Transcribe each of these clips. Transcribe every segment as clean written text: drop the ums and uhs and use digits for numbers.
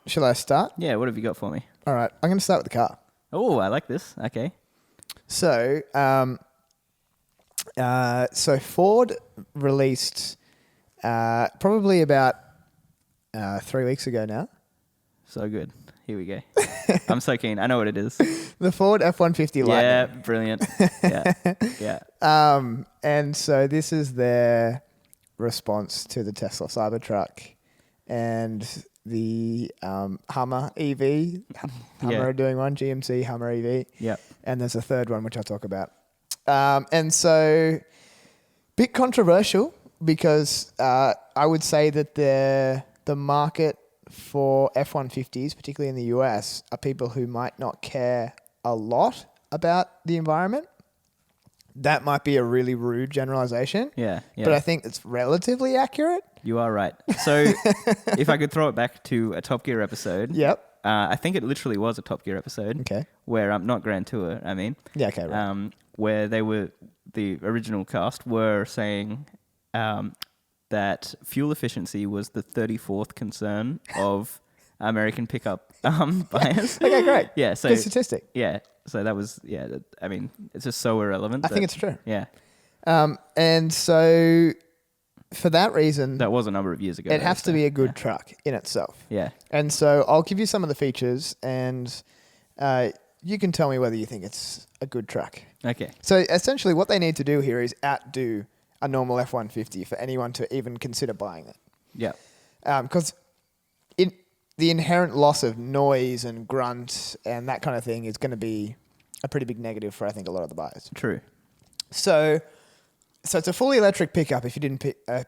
Shall I start? Yeah, what have you got for me? All right. I'm going to start with the car. Oh, I like this. Okay. So, so Ford released probably about 3 weeks ago now. So good. Here we go. I'm so keen. I know what it is. The Ford F-150 Lightning. Yeah, brilliant. Yeah, yeah. And so this is their response to the Tesla Cybertruck and the Hummer EV. Hummer are doing one, GMC Hummer EV. Yeah. And there's a third one, which I'll talk about. And so, bit controversial because I would say that the market for F-150s, particularly in the US, are people who might not care a lot about the environment. That might be a really rude generalization. Yeah. But I think it's relatively accurate. You are right. So if I could throw it back to a Top Gear episode. Yep. I think it literally was a Top Gear episode. Okay. Where, not Grand Tour, I mean. Yeah, okay, right. Where the original cast were saying that fuel efficiency was the 34th concern of American pickup buyers. Okay, great. Yeah, so good statistic. Yeah, so that was I mean, it's just so irrelevant. I think it's true. Yeah. And so for that reason, that was a number of years ago. It has to be a good truck in itself. Yeah. And so I'll give you some of the features, and you can tell me whether you think it's a good truck. Okay. So essentially, what they need to do here is outdo a normal F-150 for anyone to even consider buying it. Yeah. Because the inherent loss of noise and grunt and that kind of thing is going to be a pretty big negative for, I think, a lot of the buyers. True. So it's a fully electric pickup, if you didn't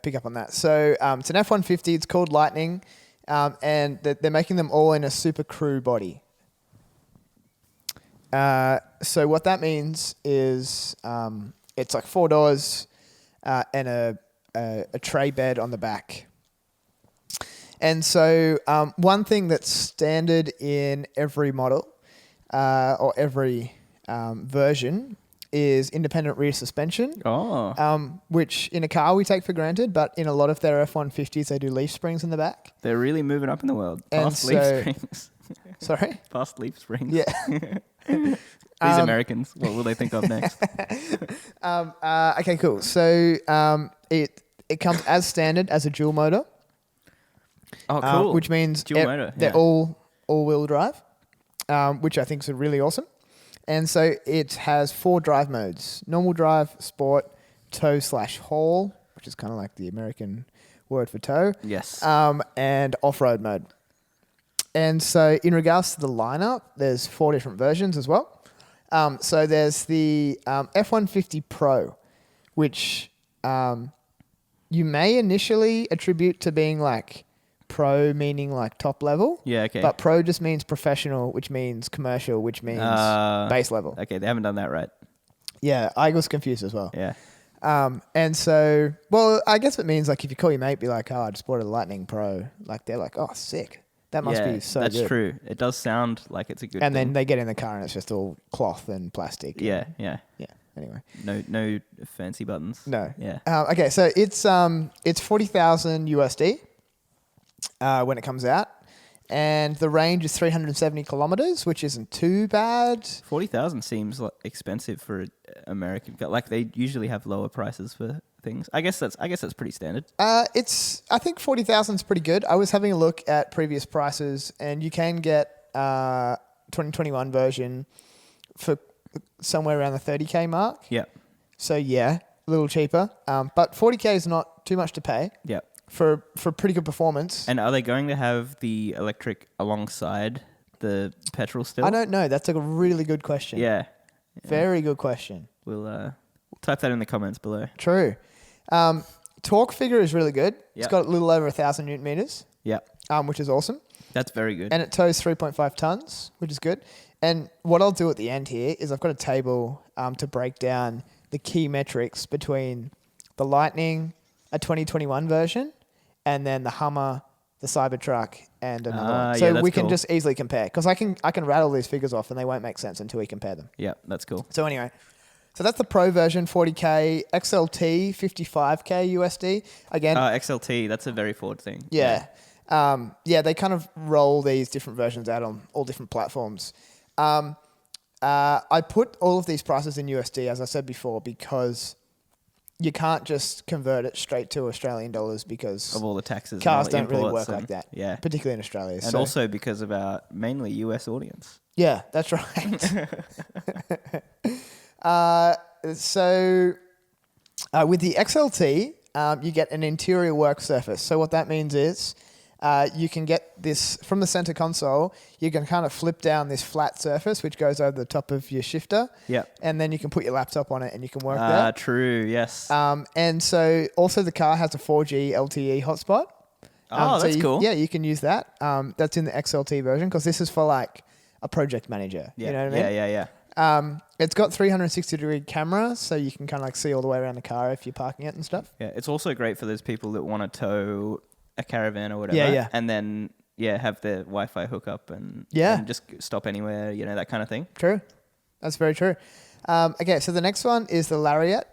pick up on that. So it's an F-150. It's called Lightning, and they're making them all in a Super Crew body. So what that means is it's like 4 doors and a tray bed on the back. And so one thing that's standard in every model or every version is independent rear suspension. Which in a car we take for granted, but in a lot of their F-150s they do leaf springs in the back. They're really moving up in the world. Past leaf springs. Sorry? Past leaf springs. Yeah. These Americans, what will they think of next? Okay, cool. So it comes as standard as a dual motor. Oh, cool. Which means dual motor. They're all-wheel drive, which I think is really awesome. And so it has 4 drive modes: normal drive, sport, tow/haul, which is kind of like the American word for tow. Yes. And off-road mode. And so in regards to the lineup, there's 4 different versions as well. So there's the F-150 Pro, which you may initially attribute to being like Pro, meaning like top level. Yeah, okay. But Pro just means professional, which means commercial, which means base level. Okay, they haven't done that right. Yeah, I was confused as well. Yeah. And so, well, I guess it means like if you call your mate, be like, oh, I just bought a Lightning Pro. Like they're like, oh, sick. That must be so good. That's true. It does sound like it's a good thing. And then they get in the car and it's just all cloth and plastic. Yeah. Anyway. No fancy buttons. No. Yeah. Okay, so it's $40,000 USD when it comes out, and the range is 370 kilometers, which isn't too bad. 40,000 seems expensive for American. Like they usually have lower prices for things. I guess that's pretty standard. I think 40,000 is pretty good. I was having a look at previous prices, and you can get 2021 version for somewhere around the 30K mark. Yeah. So yeah, a little cheaper. But 40K is not too much to pay. Yeah. For pretty good performance. And are they going to have the electric alongside the petrol still? I don't know. That's a really good question. Yeah. Very good question. We'll type that in the comments below. True. Torque figure is really good. Yep. It's got a little over 1,000 Newton meters. Yeah. Which is awesome. That's very good. And it tows 3.5 tons, which is good. And what I'll do at the end here is I've got a table to break down the key metrics between the Lightning, a 2021 version, and then the Hummer, the Cybertruck, and another one. So we can just easily compare. Because I can rattle these figures off and they won't make sense until we compare them. Yeah, that's cool. So anyway, so that's the Pro version, 40K. XLT, 55K USD. Again. XLT, that's a very Ford thing. Yeah. Yeah, they kind of roll these different versions out on all different platforms. I put all of these prices in USD, as I said before, because you can't just convert it straight to Australian dollars because Of all the taxes, cars and all don't the really imports work like that, Yeah, particularly in Australia. and also because of our mainly US audience. Yeah, that's right. So with the XLT, you get an interior work surface. So what that means is you can get this from the center console. You can kind of flip down this flat surface, which goes over the top of your shifter. Yep. And then you can put your laptop on it and you can work there. True, yes. And so also the car has a 4G LTE hotspot. Oh, that's cool. Yeah, you can use that. That's in the XLT version because this is for like a project manager. Yeah, You know what I mean? yeah. It's got 360-degree camera, so you can kind of like see all the way around the car if you're parking it and stuff. Yeah, it's also great for those people that want to tow a caravan or whatever. Yeah. And then, have their Wi-Fi hookup and just stop anywhere, that kind of thing. True. That's very true. Okay, so the next one is the Lariat.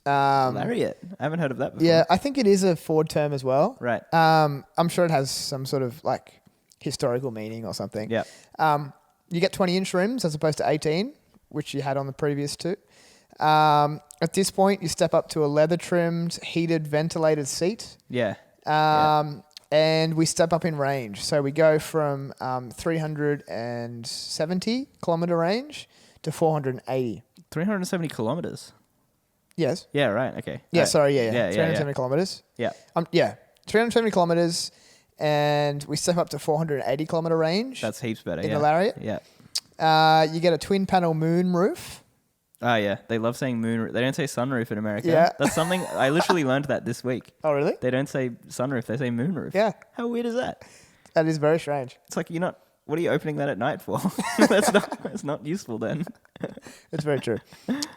Lariat? I haven't heard of that before. Yeah, I think it is a Ford term as well. Right. I'm sure it has some sort of like historical meaning or something. Yeah. You get 20-inch rims as opposed to 18, which you had on the previous two. At this point, you step up to a leather-trimmed, heated, ventilated seat. Yeah. And we step up in range. So we go from 370 kilometer range to 480. 370 kilometers. Yes. Yeah, right. Okay. Yeah, Right. sorry. Yeah. 370 kilometers. Yeah. 370 kilometers. And we step up to 480 kilometer range. That's heaps better. In the Lariat. Yeah. You get a twin panel moon roof. Oh, yeah. They love saying moon. They don't say sunroof in America. Yeah. That's something I literally learned that this week. Oh, really? They don't say sunroof. They say moonroof. Yeah. How weird is that? That is very strange. It's like what are you opening that at night for? That's not useful then. It's very true.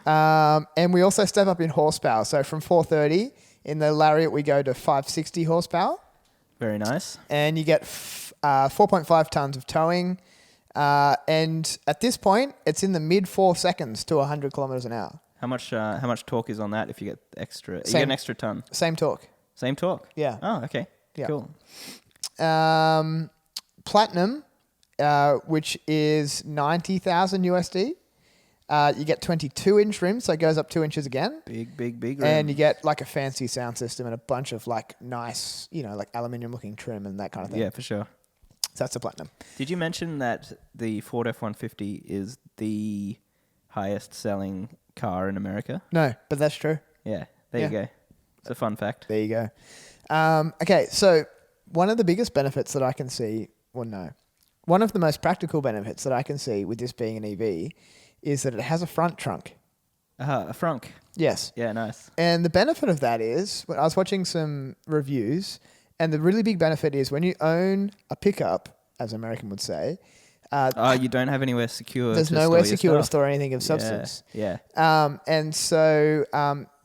And we also step up in horsepower. So from 430 in the Lariat, we go to 560 horsepower. Very nice. And you get 4.5 tons of towing. And at this point, it's in the mid 4 seconds to 100 kilometers an hour. How much torque is on that if you get extra? You Same. get an extra ton. Same torque. Same torque? Yeah. Oh, okay. Yeah. Cool. Platinum, which is 90,000 USD. You get 22-inch rims, so it goes up 2 inches again. Big rim. And you get like a fancy sound system and a bunch of like nice, like aluminium-looking trim and that kind of thing. Yeah, for sure. So that's the Platinum. Did you mention that the Ford F-150 is the highest selling car in America? No, but that's true. Yeah, there you go. It's a fun fact. There you go. Okay, so one of the biggest benefits that I can see, one of the most practical benefits that I can see with this being an EV is that it has a front trunk. A frunk. Yes. Yeah, nice. And the benefit of that is, when I was watching some reviews, and the really big benefit is when you own a pickup, as American would say, you don't have anywhere secure. There's nowhere secure to store anything of substance. Yeah. And so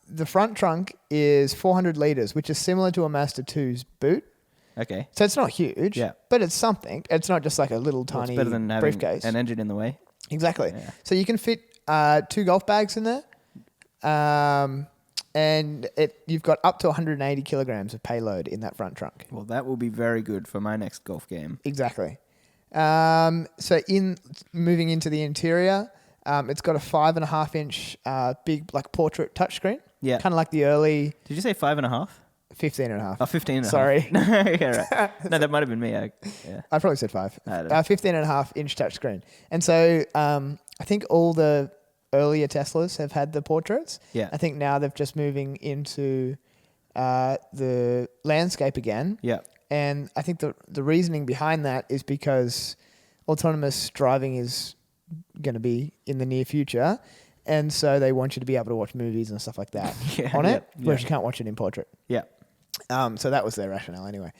the front trunk is 400 litres, which is similar to a Mazda 2's boot. Okay. So it's not huge, but it's something. It's not just like a little tiny it's better than having briefcase. An engine in the way. Exactly. Yeah. So you can fit 2 golf bags in there. And you've got up to 180 kilograms of payload in that front trunk. Well, that will be very good for my next golf game. Exactly. So in moving into the interior, it's got a 5.5-inch big like portrait touchscreen. Yeah. Kind of like the early. Did you say 5.5? 15.5. Oh, 15.5. Sorry. Yeah, right. No, that might have been me. I probably said 5. I don't know. 15.5-inch touchscreen. And so I think all the earlier Teslas have had the portraits. Yeah. I think now they're just moving into the landscape again. Yeah. And I think the reasoning behind that is because autonomous driving is going to be in the near future. And so they want you to be able to watch movies and stuff like that on it, whereas you can't watch it in portrait. Yeah. So that was their rationale anyway.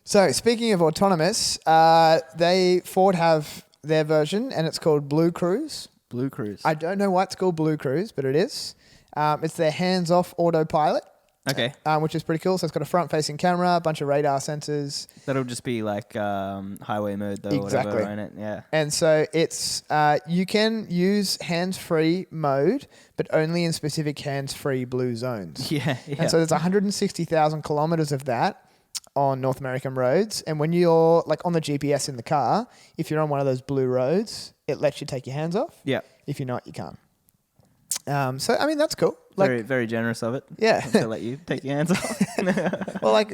So speaking of autonomous, Ford have their version and it's called Blue Cruise. Blue Cruise. I don't know why it's called Blue Cruise, but it is. It's their hands-off autopilot. Okay. Which is pretty cool. So it's got a front-facing camera, a bunch of radar sensors. That'll just be like highway mode though, Exactly. whatever, right? Yeah. And so it's you can use hands-free mode, but only in specific hands-free blue zones. Yeah. And so there's 160,000 kilometers of that on North American roads. And when you're like on the GPS in the car, if you're on one of those blue roads, it lets you take your hands off. Yeah. If you're not, you can't. So, I mean, that's cool. Like, Very, very generous of it. Yeah. To let you take your hands off. well, like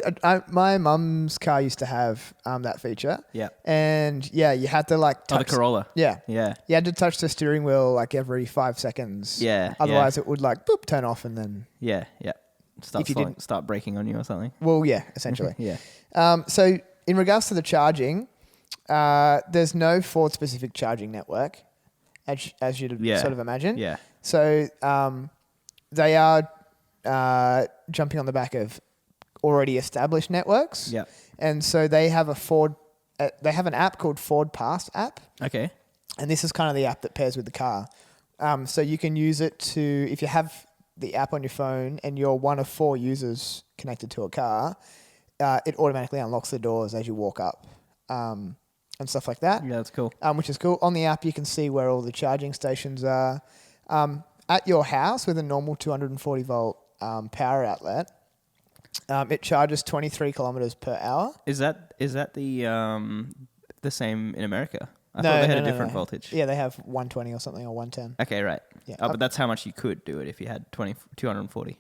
my mum's car used to have that feature. Yeah. And yeah, you had to like touch. Oh, the Corolla. Yeah. Yeah. You had to touch the steering wheel like every 5 seconds. Yeah. Otherwise, it would like boop turn off and then. Yeah. Yeah. Start braking on you or something. Well, yeah, essentially. Yeah. So in regards to the charging, there's no Ford specific charging network, as you'd sort of imagine. Yeah. So they are jumping on the back of already established networks. Yeah. And so they have they have an app called Ford Pass app. Okay. And this is kind of the app that pairs with the car. So you can use it to, if you have the app on your phone and you're one of 4 users connected to a car, it automatically unlocks the doors as you walk up and stuff like that. Yeah, that's cool. Which is cool. On the app, you can see where all the charging stations are. At your house with a normal 240 volt power outlet, it charges 23 kilometers per hour. Is that the same in America? I thought they had a different voltage. Yeah, they have 120 or something or 110. Okay, right. Yeah. Oh, but that's how much you could do it if you had 240.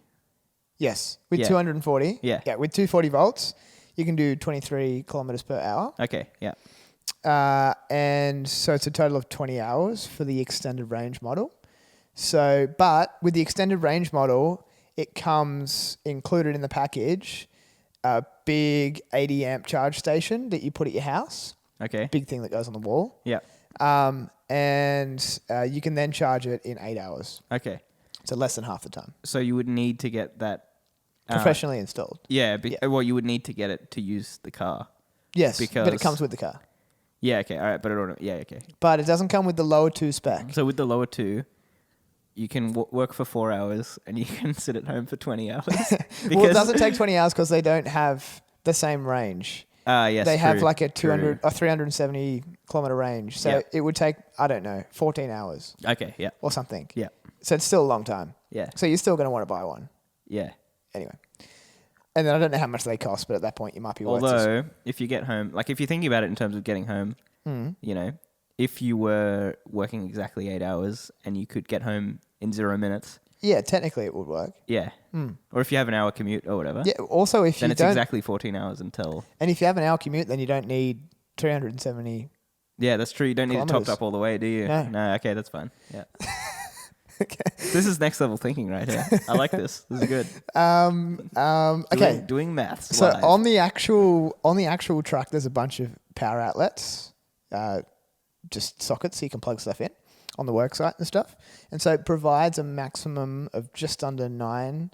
Yes, with Yeah. 240. Yeah. Yeah, with 240 volts, you can do 23 kilometers per hour. Okay, yeah. And so it's a total of 20 hours for the extended range model. So, but with the extended range model, it comes included in the package a big 80 amp charge station that you put at your house. Okay. Big thing that goes on the wall. Yeah. And you can then charge it in 8 hours. Okay. So less than half the time. So you would need to get that Professionally installed. Yeah, well, you would need to get it to use the car. Yes, because but it comes with the car. Yeah, okay, all right, but okay. But it doesn't come with the lower 2 spec. So with the lower 2, you can work for 4 hours and you can sit at home for 20 hours. Well, it doesn't take 20 hours because they don't have the same range. Yes, they have true, like a 200 or 370 kilometer range. So it would take, I don't know, 14 hours. Okay, yeah. Or something. Yeah. So it's still a long time. Yeah. So you're still going to want to buy one. Yeah. Anyway. And then I don't know how much they cost, but at that point you might be worth it. Although, if you get home, like if you're thinking about it in terms of getting home, you know, if you were working exactly 8 hours and you could get home in 0 minutes. Yeah, technically it would work. Yeah. Or if you have an hour commute or whatever. Yeah, also if then you it's don't... exactly 14 hours until... And if you have an hour commute, then you don't need 370... Yeah, that's true. You don't need it topped up all the way, do you? No, okay, that's fine. Yeah. Okay. This is next level thinking right here. I like this. This is good. Okay. Doing maths. So live. on the actual truck, there's a bunch of power outlets, just sockets so you can plug stuff in on the work site and stuff. And so it provides a maximum of just under 9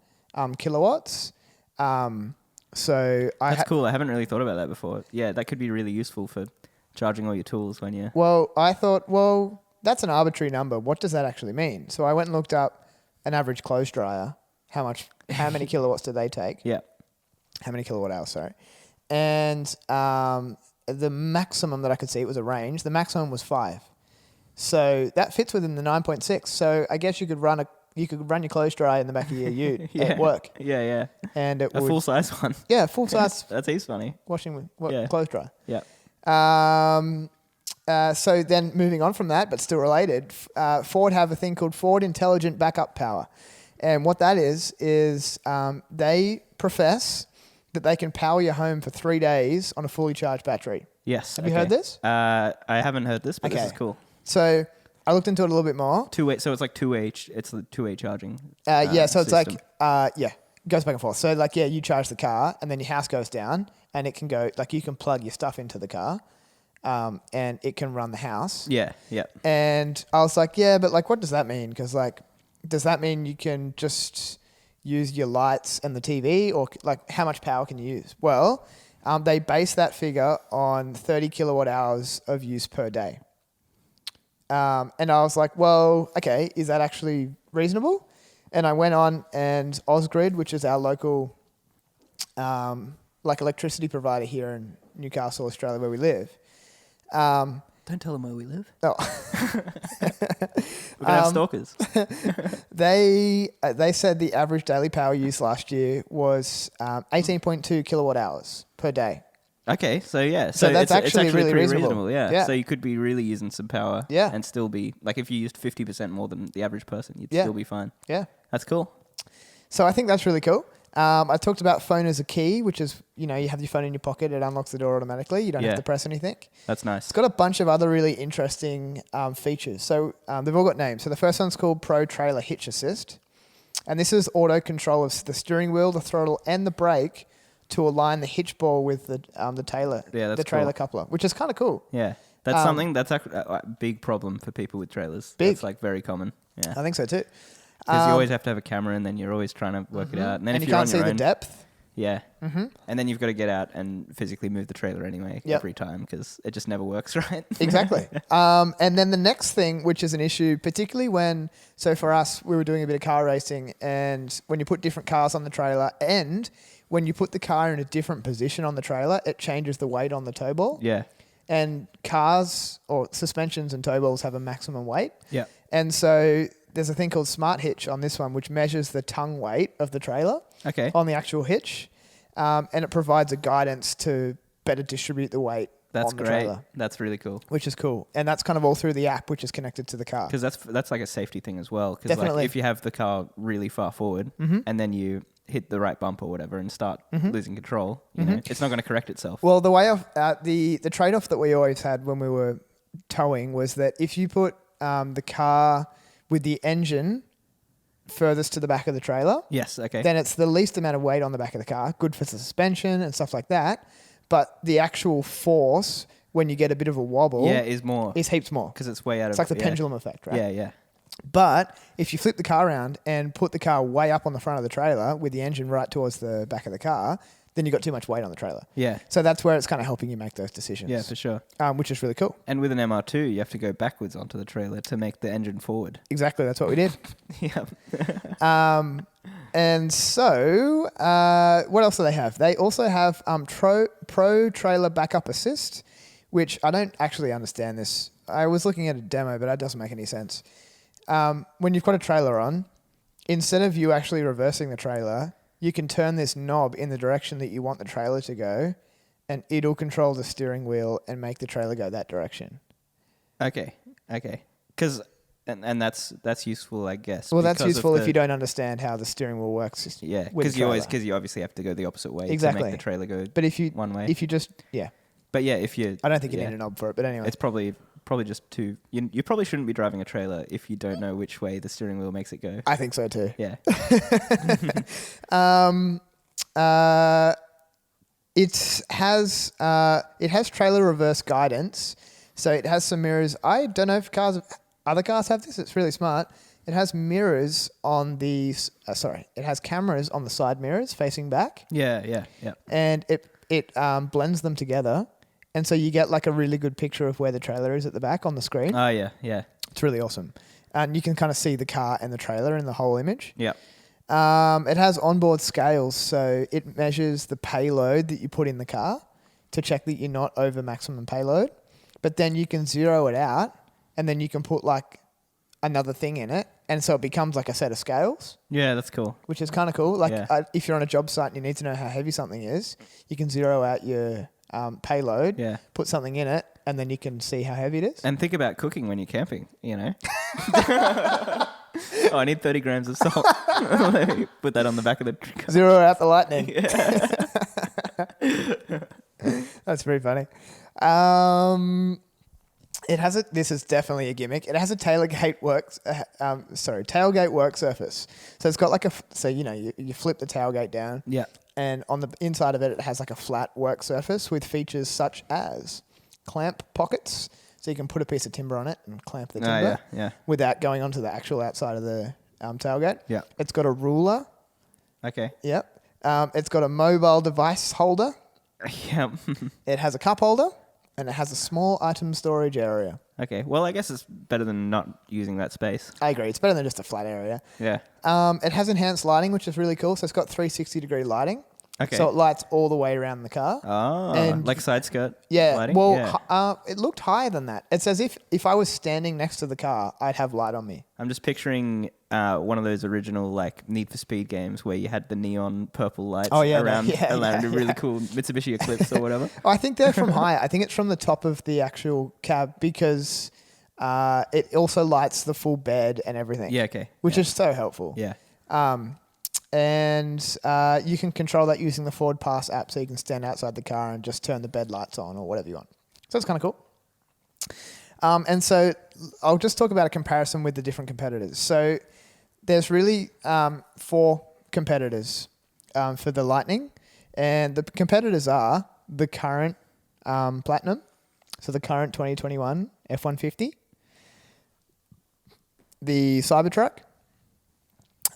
kilowatts. So that's cool. I haven't really thought about that before. Yeah, that could be really useful for charging all your tools when you... Well, I thought, well, that's an arbitrary number. What does that actually mean? So I went and looked up an average clothes dryer. How many kilowatts do they take? Yeah. How many kilowatt hours, sorry. And the maximum that I could see, it was a range, the maximum was 5. So that fits within the 9.6. So I guess you could run your clothes dryer in the back of your ute at work. Yeah. And it a full size one. Yeah, full size. That's heaps funny. Washing clothes dryer. Yeah. So then moving on from that, but still related, Ford have a thing called Ford Intelligent Backup Power. And what that is they profess that they can power your home for 3 days on a fully charged battery. Yes. Have you heard this? I haven't heard this, but this is cool. So I looked into it a little bit more. So it's like 2A. It's the 2A charging. So it's system. goes back and forth. So like, you charge the car and then your house goes down and it can go, like you can plug your stuff into the car. And it can run the house. Yeah. And I was like, yeah, but like, what does that mean? Because like, does that mean you can just use your lights and the TV, or like how much power can you use? Well, they base that figure on 30 kilowatt hours of use per day. And I was like, well, okay, is that actually reasonable? And I went on, and Ausgrid, which is our local like electricity provider here in Newcastle, Australia, where we live. Don't tell them where we live. Oh. We're gonna have stalkers. They said the average daily power use last year was 18.2 kilowatt hours per day. Okay, so yeah, So that's it's actually really pretty reasonable. Yeah. Yeah. So you could be really using some power. Yeah. And still be like, if you used 50% more than the average person, you'd Yeah. still be fine. Yeah. That's cool. So I think that's really cool. I talked about phone as a key, which is, you have your phone in your pocket. It unlocks the door automatically. You don't have to press anything. That's nice. It's got a bunch of other really interesting features. So they've all got names. So the first one's called Pro Trailer Hitch Assist. And this is auto control of the steering wheel, the throttle, and the brake to align the hitch ball with the trailer, that's the trailer cool. coupler, which is kind of cool. Yeah. That's something that's a big problem for people with trailers. Big. It's like very common. Yeah. I think so too. Because you always have to have a camera, and then you're always trying to work it out. And then And if you you're can't on see your the own, depth. Yeah. And then you've got to get out and physically move the trailer anyway every time, because it just never works right. Exactly. And then the next thing, which is an issue, particularly so for us, we were doing a bit of car racing, and when you put different cars on the trailer, and when you put the car in a different position on the trailer, it changes the weight on the tow ball. Yeah. And cars or suspensions and tow balls have a maximum weight. Yeah. And so there's a thing called Smart Hitch on this one, which measures the tongue weight of the trailer on the actual hitch. And it provides a guidance to better distribute the weight on the trailer. That's really cool. Which is cool. And that's kind of all through the app, which is connected to the car. Because that's like a safety thing as well. Because Definitely. like if you have the car really far forward and then you hit the right bump or whatever and start losing control, you know, it's not going to correct itself. Well, the way of the trade-off that we always had when we were towing was that if you put the car with the engine furthest to the back of the trailer, Yes, okay. then it's the least amount of weight on the back of the car, good for suspension and stuff like that. But the actual force, when you get a bit of a wobble, is heaps more. Because it's way out of... It's like the pendulum effect, right? Yeah, yeah. But if you flip the car around and put the car way up on the front of the trailer with the engine right towards the back of the car, then you've got too much weight on the trailer. Yeah. So that's where it's kind of helping you make those decisions. Yeah, for sure. Which is really cool. And with an MR2, you have to go backwards onto the trailer to make the engine forward. Exactly. That's what we did. Yeah. And so what else do they have? They also have Pro Trailer Backup Assist, which I don't actually understand this. I was looking at a demo, but that doesn't make any sense. When you've got a trailer on, instead of you actually reversing the trailer, you can turn this knob in the direction that you want the trailer to go, and it'll control the steering wheel and make the trailer go that direction. Okay. Because... And that's useful, I guess. Well, that's useful if you don't understand how the steering wheel works. Yeah, because you obviously have to go the opposite way to make the trailer go one way. If you just But yeah, if you... I don't think you need a knob for it, but anyway. It's probably just too... You probably shouldn't be driving a trailer if you don't know which way the steering wheel makes it go. I think so too. Yeah. It has trailer reverse guidance, so it has some mirrors. I don't know if other cars have this. It's really smart. It has mirrors on the... it has cameras on the side mirrors facing back. Yeah. And it blends them together. And so you get like a really good picture of where the trailer is at the back on the screen. Oh, yeah. It's really awesome. And you can kind of see the car and the trailer in the whole image. Yeah. It has onboard scales, so it measures the payload that you put in the car to check that you're not over maximum payload. But then you can zero it out, and then you can put like another thing in it, and so it becomes like a set of scales. Yeah, that's cool. Which is kind of cool. Like if you're on a job site and you need to know how heavy something is, you can zero out your payload, put something in it, and then you can see how heavy it is. And think about cooking when you're camping, you know. I need 30 grams of salt. Let me put that on the back of the car. Zero out the lightning. That's pretty funny. It has this is definitely a gimmick. It has a tailgate work surface. So it's got like you flip the tailgate down. Yeah. And on the inside of it, it has like a flat work surface with features such as clamp pockets. So you can put a piece of timber on it and clamp the timber without going onto the actual outside of the tailgate. Yeah. It's got a ruler. Okay. Yep. It's got a mobile device holder. Yep. It has a cup holder, and it has a small item storage area. Okay. Well, I guess it's better than not using that space. I agree. It's better than just a flat area. Yeah. It has enhanced lighting, which is really cool. So it's got 360-degree lighting. Okay. So it lights all the way around the car. Ah, And- like side skirt Yeah, lighting? well, Yeah. it looked higher than that. It's as if I was standing next to the car, I'd have light on me. I'm just picturing one of those original like Need for Speed games where you had the neon purple lights around a really cool Mitsubishi Eclipse or whatever. Oh, I think they're from higher. I think it's from the top of the actual cab because it also lights the full bed and everything. Yeah, okay. Which is so helpful. Yeah. And you can control that using the Ford Pass app, so you can stand outside the car and just turn the bed lights on or whatever you want. So it's kind of cool. And so I'll just talk about a comparison with the different competitors. So there's really 4 competitors for the Lightning, and the competitors are the current Platinum, so the current 2021 F-150, the Cybertruck,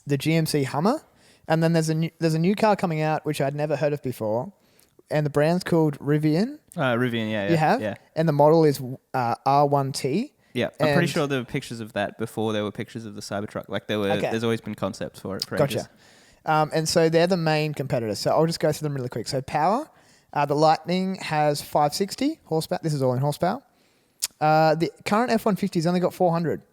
the GMC Hummer, and then there's a new car coming out which I'd never heard of before, and the brand's called Rivian. Rivian, yeah. You have? Yeah. And the model is R1T. Yeah, I'm pretty sure there were pictures of that before there were pictures of the Cybertruck. Like there's always been concepts for it for ages. Gotcha. And so they're the main competitors. So I'll just go through them really quick. So power, the Lightning has 560 horsepower. This is all in horsepower. The current F-150's only got 400.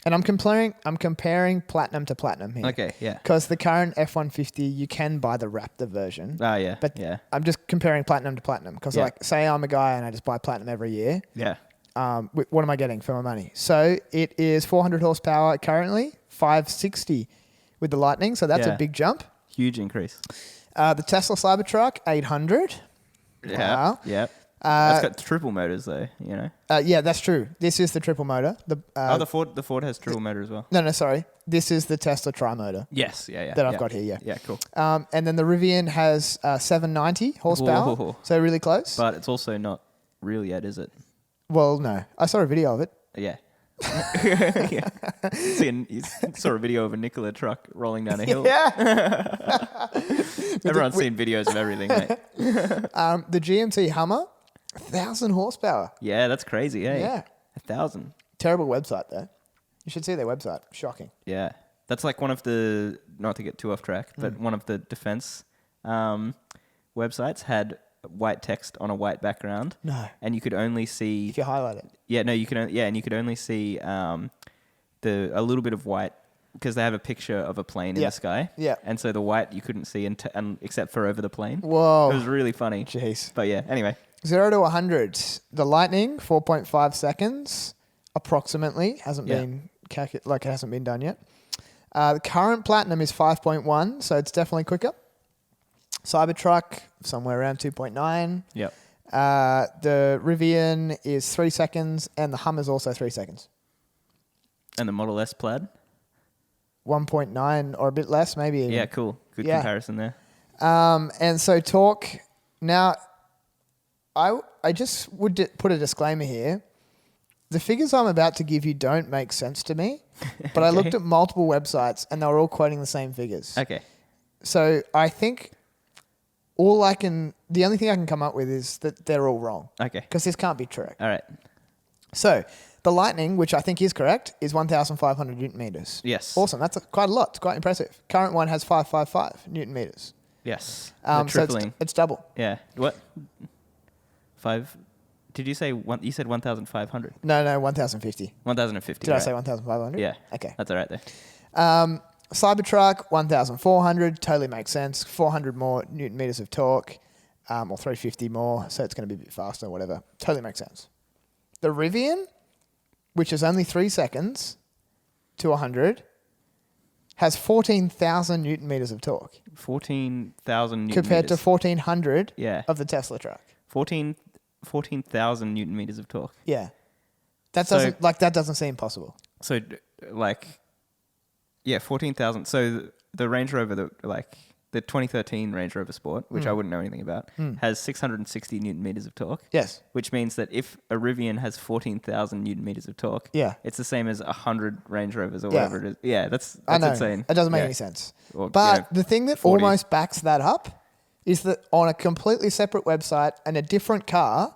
And I'm comparing Platinum to Platinum here. Okay, yeah. Because the current F-150, you can buy the Raptor version. Ah, yeah. But yeah. I'm just comparing Platinum to Platinum. Because like, say I'm a guy and I just buy Platinum every year. Yeah. What am I getting for my money? So it is 400 horsepower currently, 560 with the Lightning. So that's a big jump. Huge increase. The Tesla Cybertruck, 800. Yeah. Wow. Yeah. It's got triple motors though, you know. Yeah, that's true. This is the triple motor. The Ford has triple motor as well. No, sorry. This is the Tesla tri-motor. Yes, yeah. That I've got here, yeah. Yeah, cool. And then the Rivian has 790 horsepower. Whoa. So really close. But it's also not really yet, is it? Well, no. I saw a video of it. Yeah. Yeah. You saw a video of a Nikola truck rolling down a hill. Yeah. Everyone's seen videos of everything, mate. The GMC Hummer, 1,000 horsepower. Yeah, that's crazy, eh? Yeah. 1,000. Terrible website, though. You should see their website. Shocking. Yeah. That's like one of the, not to get too off track, but one of the defense websites had white text on a white background. No. And you could only see... If you highlight it. Yeah, no, you can... and you could only see a little bit of white because they have a picture of a plane in the sky. Yeah. And so the white you couldn't see except for over the plane. Whoa. It was really funny. Jeez. But yeah, anyway. 0 to 100. The Lightning, 4.5 seconds, approximately. Hasn't been it hasn't been done yet. The current Platinum is 5.1, so it's definitely quicker. Cybertruck, somewhere around 2.9. Yep. The Rivian is 3 seconds, and the Hummer's also 3 seconds. And the Model S Plaid? 1.9 or a bit less, maybe even. Yeah, cool. Good comparison there. And so torque. Now, I just would put a disclaimer here. The figures I'm about to give you don't make sense to me, but I looked at multiple websites and they were all quoting the same figures. Okay. So I think the only thing I can come up with is that they're all wrong. Okay. Because this can't be true. All right. So the Lightning, which I think is correct, is 1,500 Newton meters. Yes. Awesome. That's quite a lot. It's quite impressive. Current one has 555 Newton meters. Yes. So tripling. it's double. Yeah. What? 5? Did you say one? You said 1,500. No, 1,050. 1,050. Did I say 1,500? Yeah. Okay. That's all right there. Cybertruck, 1,400. Totally makes sense. 400 more Newton meters of torque, or 350 more, so it's going to be a bit faster or whatever. Totally makes sense. The Rivian, which is only 3 seconds to 100, has 14,000 Newton meters of torque. 14,000 Newton compared meters. to 1,400 Yeah. of the Tesla truck. 14,000 Newton meters of torque. Yeah. That doesn't seem possible. So, 14,000. So the Range Rover, the 2013 Range Rover Sport, which I wouldn't know anything about, has 660 Newton meters of torque. Yes. Which means that if a Rivian has 14,000 Newton meters of torque, it's the same as 100 Range Rovers or whatever it is. Yeah, that's insane. It doesn't make any sense. Or, but the thing that 40. almost backs that up is that on a completely separate website and a different car,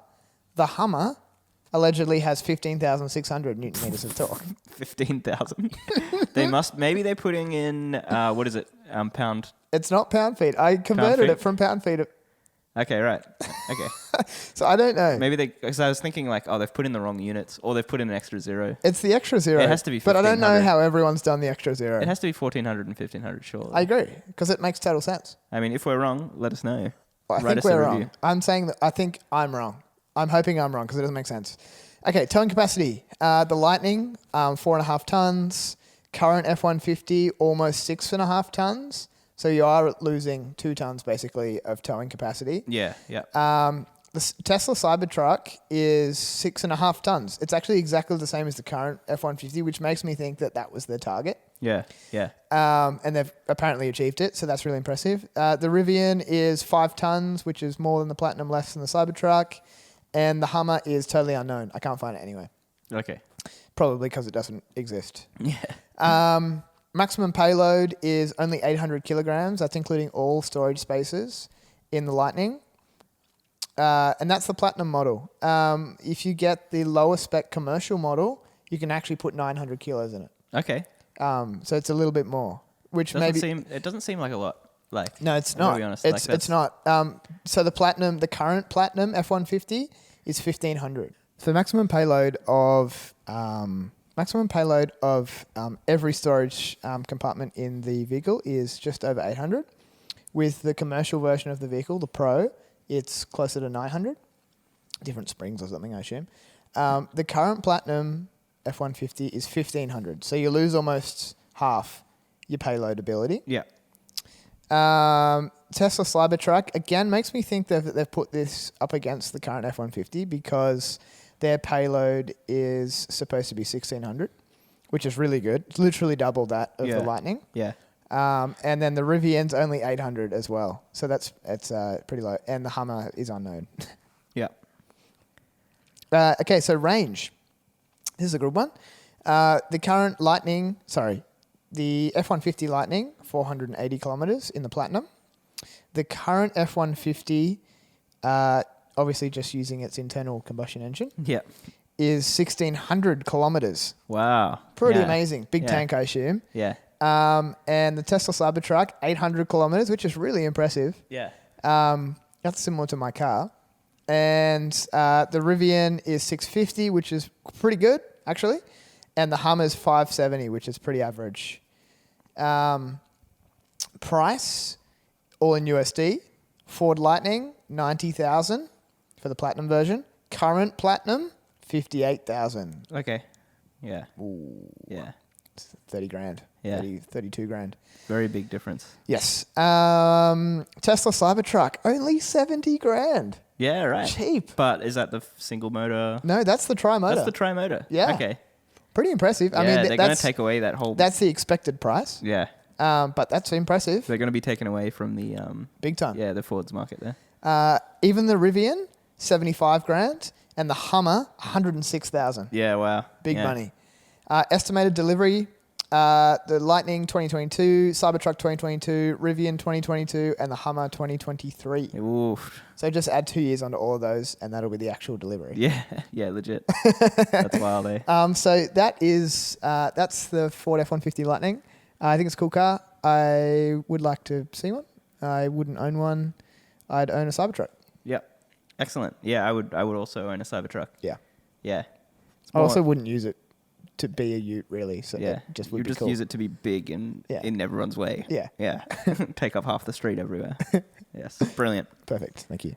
the Hummer allegedly has 15,600 Newton meters of torque. 15,000. Maybe they're putting in, pound It's not pound feet. I converted feet? it from pound feet. Okay, right. Okay. So I don't know. Maybe because I was thinking like, oh, they've put in the wrong units, or they've put in an extra zero. It's the extra zero. It has to be But I don't know 1500. how everyone's done the extra zero. It has to be 1400 and 1500, surely. I agree, because it makes total sense. I mean, if we're wrong, let us know. Well, I Write think us a we're review. wrong. I'm saying that I think I'm wrong. I'm hoping I'm wrong because it doesn't make sense. Okay, towing capacity. The Lightning, 4.5 tons. Current F-150, almost 6.5 tons. So you are losing 2 tons basically of towing capacity. Yeah. The Tesla Cybertruck is 6.5 tons. It's actually exactly the same as the current F-150, which makes me think that that was their target. Yeah. And they've apparently achieved it, so that's really impressive. The Rivian is 5 tons, which is more than the Platinum, less than the Cybertruck. And the Hummer is totally unknown. I can't find it anywhere. Okay. Probably because it doesn't exist. Yeah. Maximum payload is only 800 kilograms. That's including all storage spaces in the Lightning. And that's the Platinum model. If you get the lower spec commercial model, you can actually put 900 kilos in it. Okay. So it's a little bit more, which It doesn't seem like a lot. Like, no, it's I gotta not. be honest, It's not. So the current Platinum F-150 is 1500. So maximum payload of every storage compartment in the vehicle is just over 800. With the commercial version of the vehicle, the Pro, it's closer to 900. Different springs or something, I assume. The current Platinum F-150 is 1500. So you lose almost half your payload ability. Yeah. Tesla Cybertruck, again, makes me think that they've put this up against the current F-150 because their payload is supposed to be 1600, which is really good. It's literally double that of the Lightning. Yeah. And then the Rivian's only 800 as well. So it's pretty low. And the Hummer is unknown. Yeah. Okay, so range. This is a good one. The current Lightning, the F-150 Lightning, 480 kilometers in the Platinum. The current F-150, obviously just using its internal combustion engine, Yeah. is 1,600 kilometers. Wow. Pretty Yeah. amazing. Big tank, I assume. Yeah. And the Tesla Cybertruck, 800 kilometers, which is really impressive. Yeah. That's similar to my car. And the Rivian is 650, which is pretty good, actually. And the Hummer's 570, which is pretty average. Price, all in USD. Ford Lightning, 90,000 for the Platinum version. Current Platinum, 58,000. Okay. Yeah. Ooh, Yeah. it's 30 grand. Yeah. 32 grand. Very big difference. Yes. Tesla Cybertruck, only 70 grand. Yeah, right. Cheap. But is that the single motor? No, that's the tri-motor. That's the tri-motor. Yeah. Okay. Pretty impressive. Yeah, I mean, they're going to take away that whole... that's the expected price. Yeah. But that's impressive. They're going to be taken away from the... Big time. Yeah, the Ford's market there. Even the Rivian, 75 grand. And the Hummer, 106,000. Yeah, wow. Big Yeah. money. Estimated delivery, the Lightning 2022, Cybertruck 2022, Rivian 2022, and the Hummer 2023. Oof. So just add 2 years onto all of those, and that'll be the actual delivery. Yeah, yeah, legit. That's wild, eh? So that's the Ford F-150 Lightning. I think it's a cool car. I would like to see one. I wouldn't own one. I'd own a Cybertruck. Yep. Excellent. Yeah, I would also own a Cybertruck. Yeah. Yeah. I also wouldn't use it to be a ute, really. So yeah, it just would you be just cool. use it to be big and in everyone's way. Yeah. Yeah. Take up half the street everywhere. Yes. Brilliant. Perfect. Thank you.